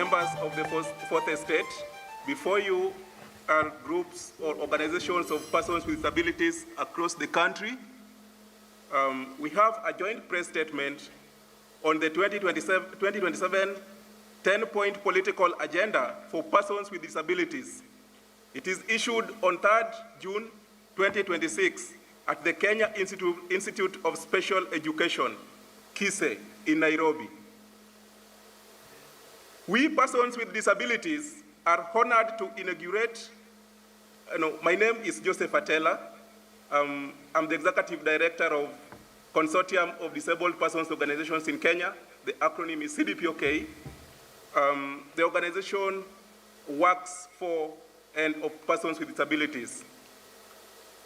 members of the Fourth Estate, before you are groups or organizations of persons with disabilities across the country. We have a joint press statement on the 2027 10-point political agenda for persons with disabilities. It is issued on 3rd June 2026 at the Kenya Institute of Special Education, K.I.S.E, in Nairobi. We persons with disabilities are honored to inaugurate. My name is Joseph Atela. I'm the Executive Director of Consortium of Disabled Persons Organizations in Kenya. The acronym is CDPOK. The organization works for and of persons with disabilities.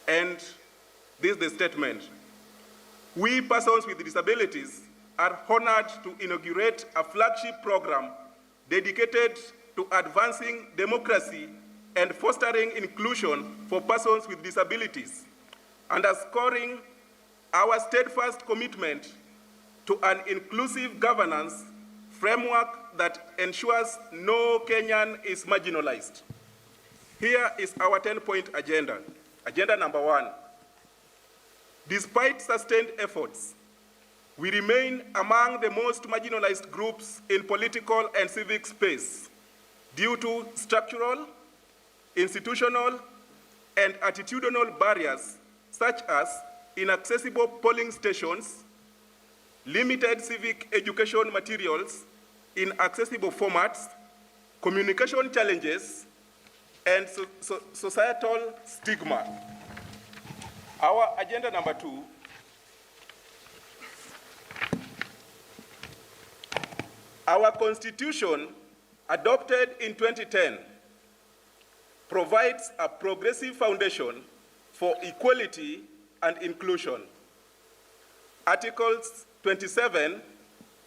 And this is the statement. We persons with disabilities are honored to inaugurate a flagship program dedicated to advancing democracy and fostering inclusion for persons with disabilities, underscoring our steadfast commitment to an inclusive governance framework that ensures no Kenyan is marginalized. Here is our 10-point agenda. Agenda number 1. Despite sustained efforts, we remain among the most marginalized groups in political and civic space due to structural, institutional, and attitudinal barriers such as inaccessible polling stations, limited civic education materials in accessible formats, communication challenges, and societal stigma. Our agenda number 2. Our Constitution, adopted in 2010, provides a progressive foundation for equality and inclusion. Articles 27,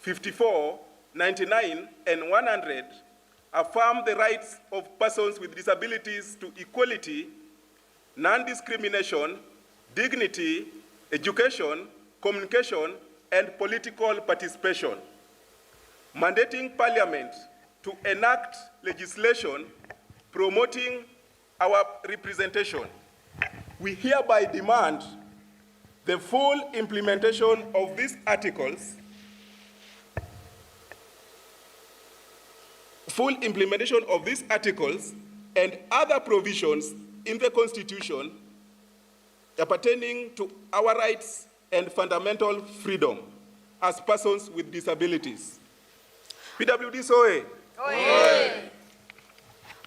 54, 99, and 100 affirm the rights of persons with disabilities to equality, non-discrimination, dignity, education, communication, and political participation, mandating Parliament to enact legislation promoting our representation. We hereby demand the full implementation of these articles, and other provisions in the Constitution pertaining to our rights and fundamental freedom as persons with disabilities. PWD Soe.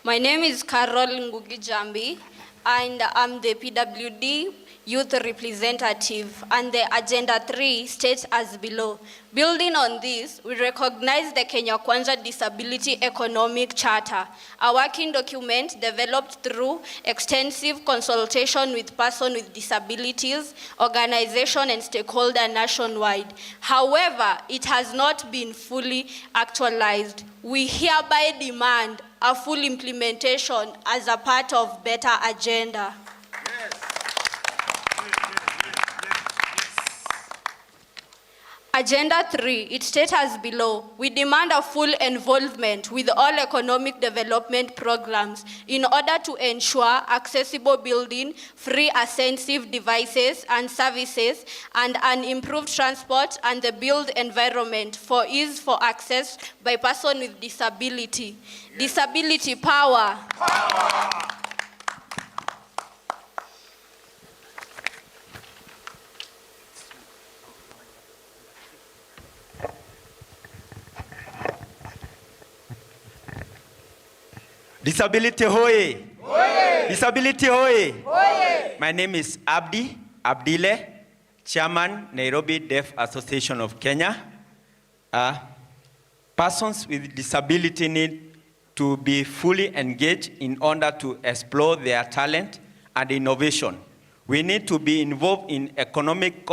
My name is Carol Ngugi Jambi, and I'm the PWD Youth Representative, and the Agenda 3 states as below. Building on this, we recognize the Kenya Kwanza Disability Economic Charter, a working document developed through extensive consultation with persons with disabilities, organizations, and stakeholders nationwide. However, it has not been fully actualized. We hereby demand a full implementation as a part of better agenda. Agenda 3, it states as below. We demand a full involvement with all economic development programs in order to ensure accessible building, free ascensive devices and services, and an improved transport and the built environment for ease for access by persons with disability. Yes. Disability power. Disability hoye. Hoye. Disability hoye. Hoye. My name is Abdile, Chairman, Nairobi Deaf Association of Kenya. Persons with disability need to be fully engaged in order to explore their talent and innovation. We need to be involved in economic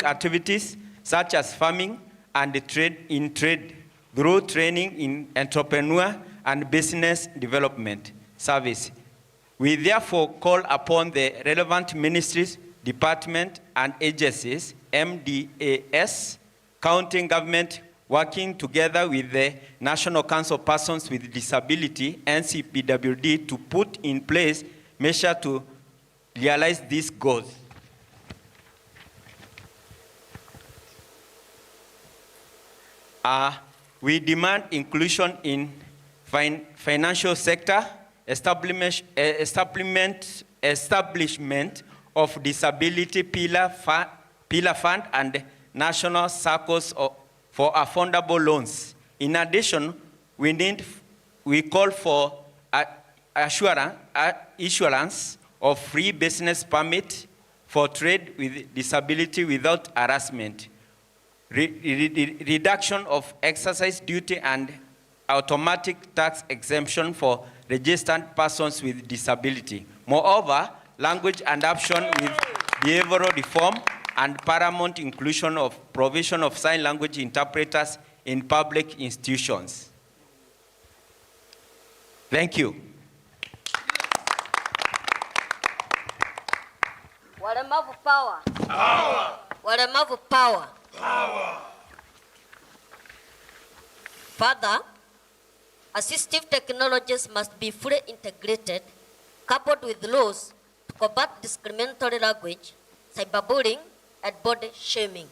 activities such as farming and trade through training in entrepreneur and business development service. We therefore call upon the relevant ministries, departments, and agencies, MDAS, county government working together with the National Council of Persons with Disability, NCPWD, to put in place measures to realize these goals. We demand inclusion in financial sector, establishment of disability pillar fund and national circles for affordable loans. In addition, we call for issuance of free business permit for trade with disability without harassment, reduction of exercise duty and automatic tax exemption for registered persons with disability. Moreover, language adoption with behavioral reform and paramount inclusion of provision of sign language interpreters in public institutions. Thank you. Walemavu power. Power. Walemavu power. Power. Further, assistive technologies must be fully integrated, coupled with laws to combat discriminatory language, cyberbullying, and body shaming.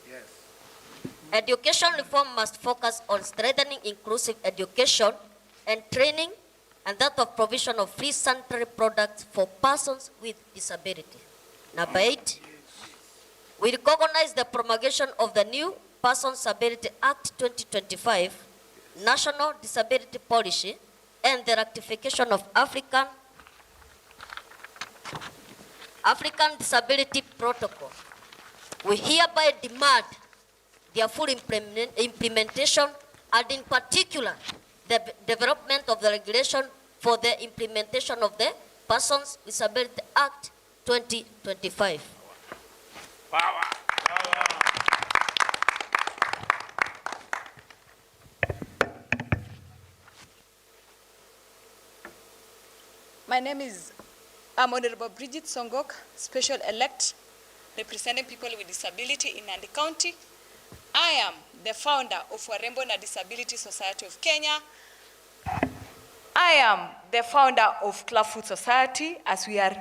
Yes. Education reform must focus on strengthening inclusive education and training, and that of provision of free sanitary products for persons with disability. Number 8, we recognize the promulgation of the new Persons Ability Act 2025, National Disability Policy, and the ratification of African Disability Protocol. We hereby demand their full implementation, and in particular, the development of the regulation for the implementation of the Persons with Disability Act 2025. Power. Power. My name is Honorable Bridget Songok, Special Elect, representing people with disability in Nandi County. I am the founder of Warembo na Disability Society of Kenya. I am the founder of Club Food Society, as we are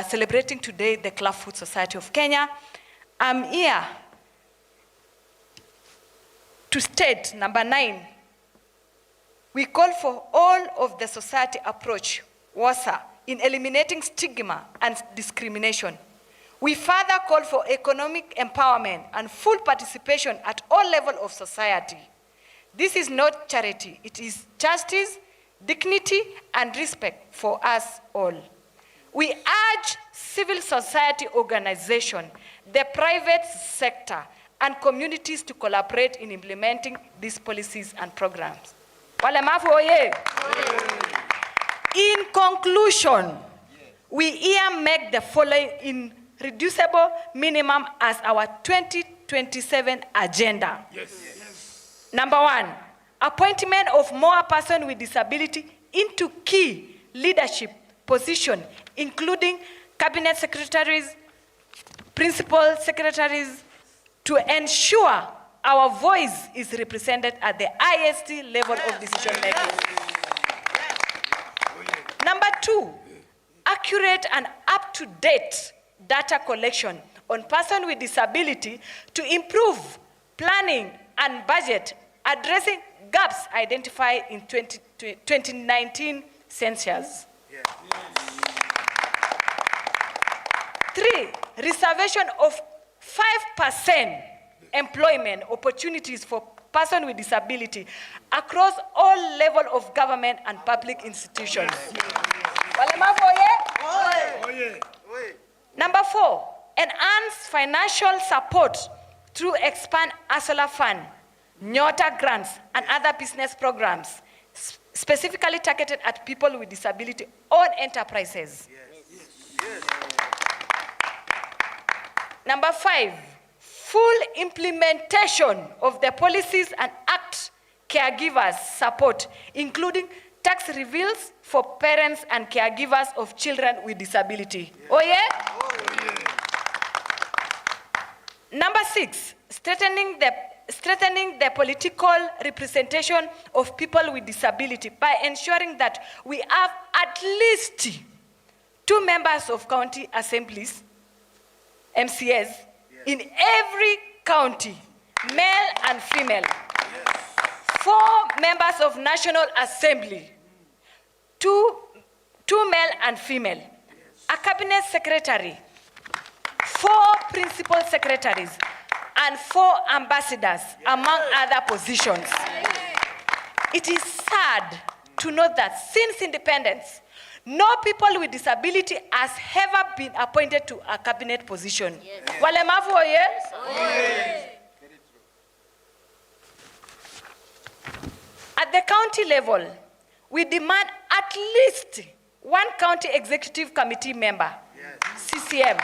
celebrating today the Club Food Society of Kenya. I'm here to state, number 9, we call for all of the society approach, WASA, in eliminating stigma and discrimination. We further call for economic empowerment and full participation at all levels of society. This is not charity, it is justice, dignity, and respect for us all. We urge civil society organization, the private sector, and communities to collaborate in implementing these policies and programs. Walemavu oye! In conclusion, we here make the following in reducible minimum as our 2027 agenda. Yes. Number 1, appointment of more persons with disability into key leadership positions, including cabinet secretaries, principal secretaries, to ensure our voice is represented at the highest level of decision making. Number 2, accurate and up-to-date data collection on persons with disability to improve planning and budget, addressing gaps identified in 2019 census. 3, reservation of 5% employment opportunities for persons with disability across all levels of government and public institutions. Number 4, enhance financial support through expand ASOLA fund, NYOTA grants, and other business programs, specifically targeted at people with disability owned enterprises. Number 5, full implementation of the policies and act caregivers support, including tax reveals for parents and caregivers of children with disability. Oh yeah? Oh, yeah. Number 6, strengthening the strengthening the political representation of people with disability by ensuring that we have at least 2 members of county assemblies, MCAs, in every county, male and female. 4 members of National Assembly, 2 male and female, a cabinet secretary, 4 principal secretaries, and 4 ambassadors, among other positions. It is sad to note that since independence, no people with disability has ever been appointed to a cabinet position. Walemavu oye? At the county level, we demand at least 1 county executive committee member, CCM,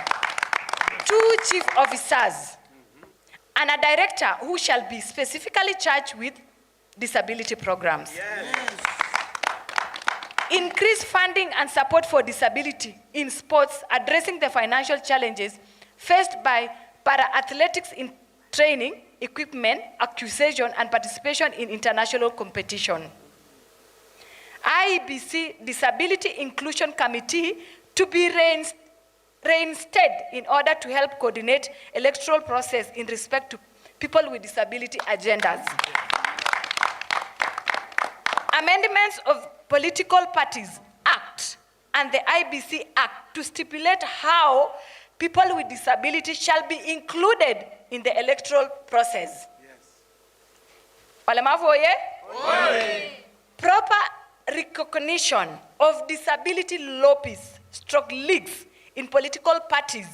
2 chief officers, and a director who shall be specifically charged with disability programs. Increase funding and support for disability in sports, addressing the financial challenges faced by para-athletics in training, equipment, acquisition, and participation in international competition. IEBC Disability Inclusion Committee to be reinstated in order to help coordinate electoral process in respect to people with disability agendas. Amendments of Political Parties Act and the IBC Act to stipulate how people with disability shall be included in the electoral process. Walemavu oye? Proper recognition of disability lobbies, leagues in political parties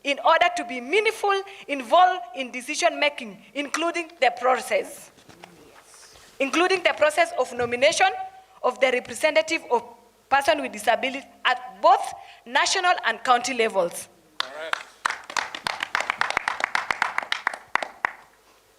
in order to be meaningful, involved in decision making, including the process of nomination of the representative of person with disability at both national and county levels.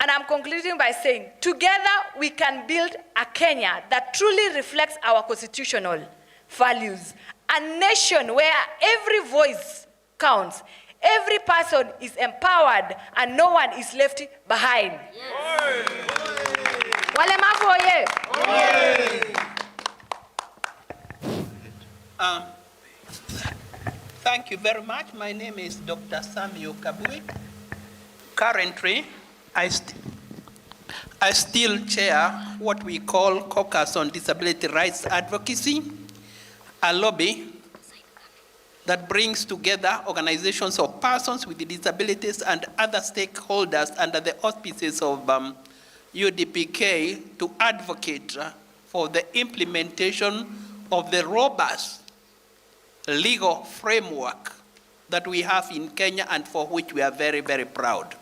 And I'm concluding by saying, together we can build a Kenya that truly reflects our constitutional values, a nation where every voice counts, every person is empowered, and no one is left behind. Walemavu oye? Thank you very much. My name is Dr. Samuel Kabui. Currently, I still chair what we call Caucus on Disability Rights Advocacy, a lobby that brings together organizations of persons with disabilities and other stakeholders under the auspices of UDPK to advocate for the implementation of the robust legal framework that we have in Kenya and for which we are very, very proud.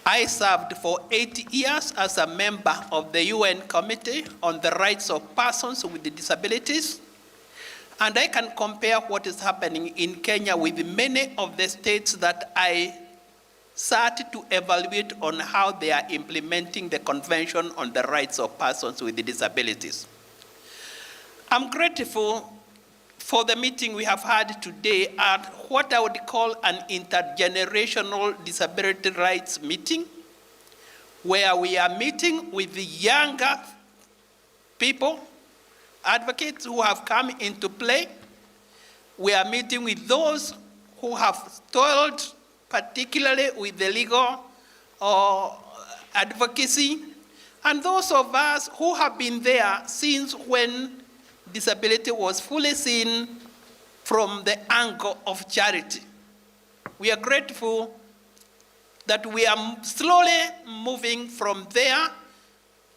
I served for 8 years as a member of the UN Committee on the Rights of Persons with Disabilities, and I can compare what is happening in Kenya with many of the states that I sat to evaluate on how they are implementing the Convention on the Rights of Persons with Disabilities. I'm grateful for the meeting we have had today at what I would call an intergenerational disability rights meeting, where we are meeting with the younger people, advocates who have come into play. We are meeting with those who have toiled, particularly with the legal advocacy, and those of us who have been there since when disability was fully seen from the angle of charity. We are grateful that we are slowly moving from there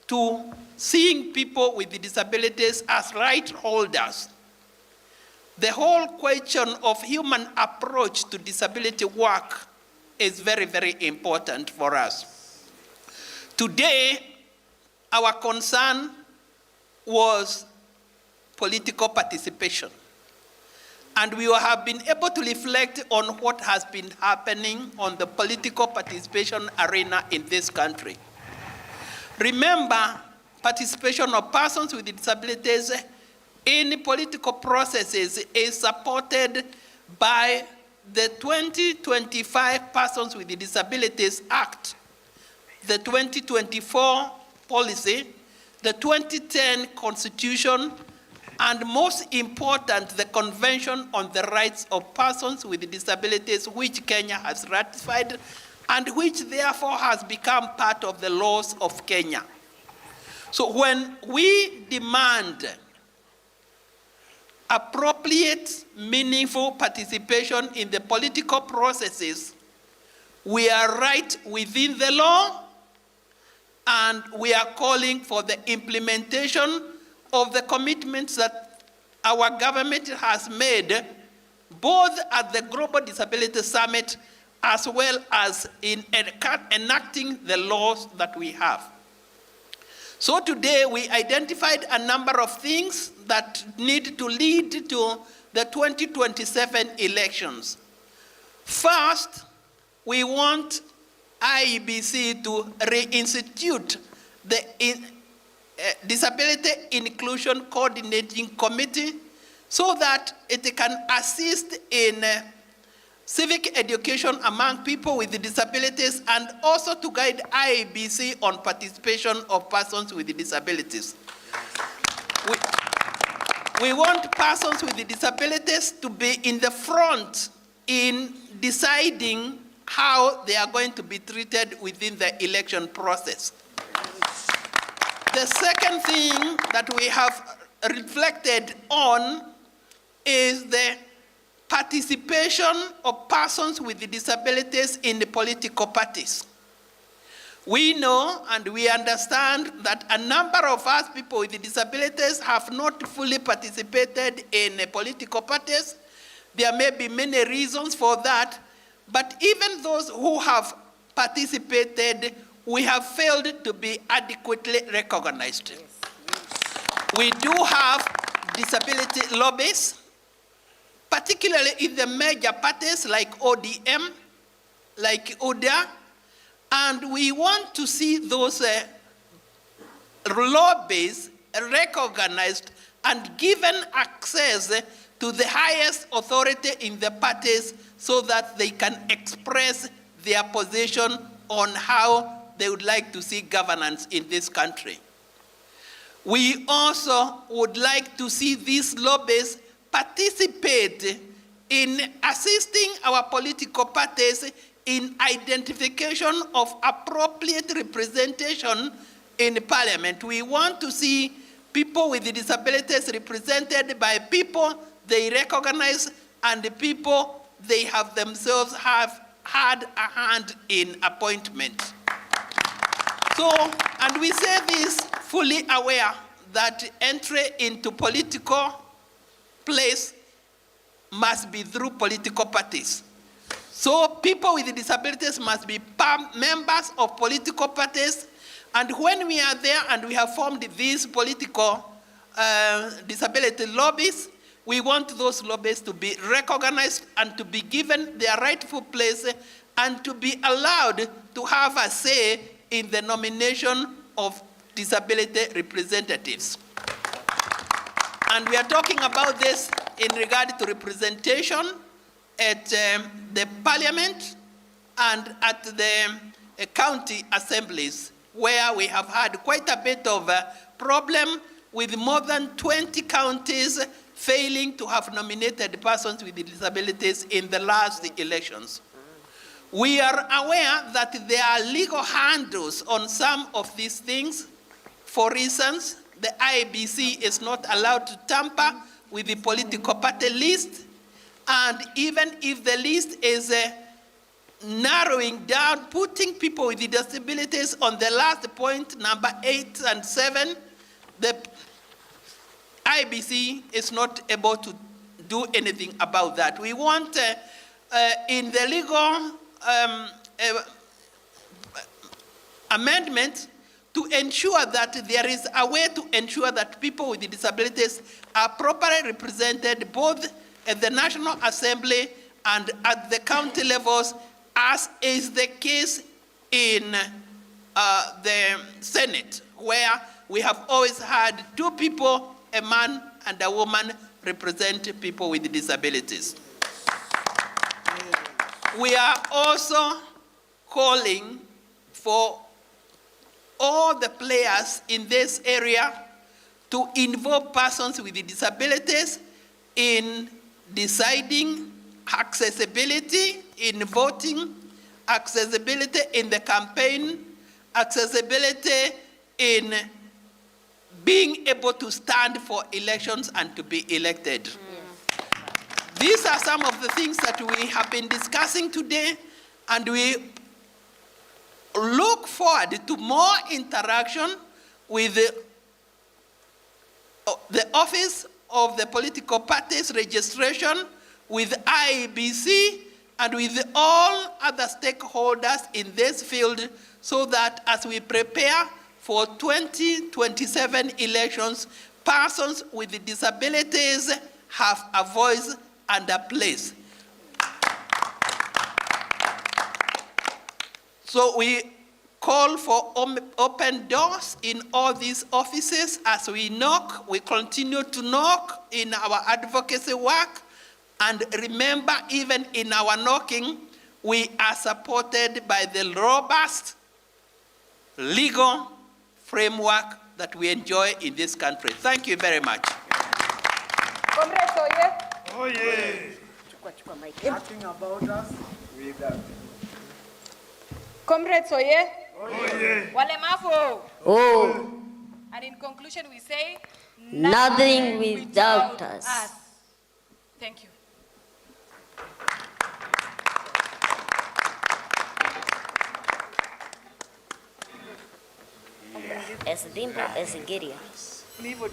to seeing people with disabilities as right holders. The whole question of human approach to disability work is very, very important for us. Today, our concern was political participation. And we have been able to reflect on what has been happening on the political participation arena in this country. Remember, participation of persons with disabilities in political processes is supported by the 2025 Persons with Disabilities Act the 2024 policy, the 2010 Constitution, and most important, the Convention on the Rights of Persons with Disabilities, which Kenya has ratified, and which therefore has become part of the laws of Kenya. So when we demand appropriate, meaningful participation in the political processes, we are right within the law, and we are calling for the implementation of the commitments that our government has made, both at the Global Disability Summit as well as in enacting the laws that we have. So today we identified a number of things that need to lead to the 2027 elections. First, we want IEBC to reinstitute the Disability Inclusion Coordinating Committee so that it can assist in civic education among people with disabilities, and also to guide IEBC on participation of persons with disabilities. We want persons with disabilities to be in the front in deciding how they are going to be treated within the election process. The second thing that we have reflected on is the participation of persons with disabilities in the political parties. We know and we understand that a number of us people with disabilities have not fully participated in political parties. There may be many reasons for that, but even those who have participated, we have failed to be adequately recognized. We do have disability lobbies, particularly in the major parties like ODM, like UDA, and we want to see those lobbies recognized and given access to the highest authority in the parties so that they can express their position on how they would like to see governance in this country. We also would like to see these lobbies participate in assisting our political parties in identification of appropriate representation in Parliament. We want to see people with disabilities represented by people they recognize and the people they have themselves have had a hand in appointment. So, and we say this fully aware that entry into political place must be through political parties. So people with disabilities must be members of political parties, and when we are there and we have formed these political disability lobbies, we want those lobbies to be recognized and to be given their rightful place and to be allowed to have a say in the nomination of disability representatives. And we are talking about this in regard to representation at the Parliament and at the county assemblies, where we have had quite a bit of a problem with more than 20 counties failing to have nominated persons with disabilities in the last elections. We are aware that there are legal handles on some of these things. For instance, the IEBC is not allowed to tamper with the political party list, and even if the list is narrowing down, putting people with disabilities on the last point, number 8 and 7, the IEBC is not able to do anything about that. We want in the legal amendment to ensure that there is a way to ensure that people with disabilities are properly represented both at the National Assembly and at the county levels, as is the case in the Senate, where we have always had 2 people, a man and a woman, represent people with disabilities. We are also calling for all the players in this area to involve persons with disabilities in deciding, accessibility in voting, accessibility in the campaign, accessibility in being able to stand for elections and to be elected. These are some of the things that we have been discussing today, and we look forward to more interaction with the Office of the Political Parties Registration, with IEBC, and with all other stakeholders in this field, so that as we prepare for 2027 elections, persons with disabilities have a voice and a place. So we call for open doors in all these offices. As we knock, we continue to knock in our advocacy work. And remember, even in our knocking, we are supported by the robust legal framework that we enjoy in this country. Thank you very much. Comrades, oye. Oh, yeah. Talking about us with Comrades, oye. Oh, yeah. Walemavu. Oh, And in conclusion, we say, nothing without us. Thank you. Es Dimbo, es Igeria. Leave it.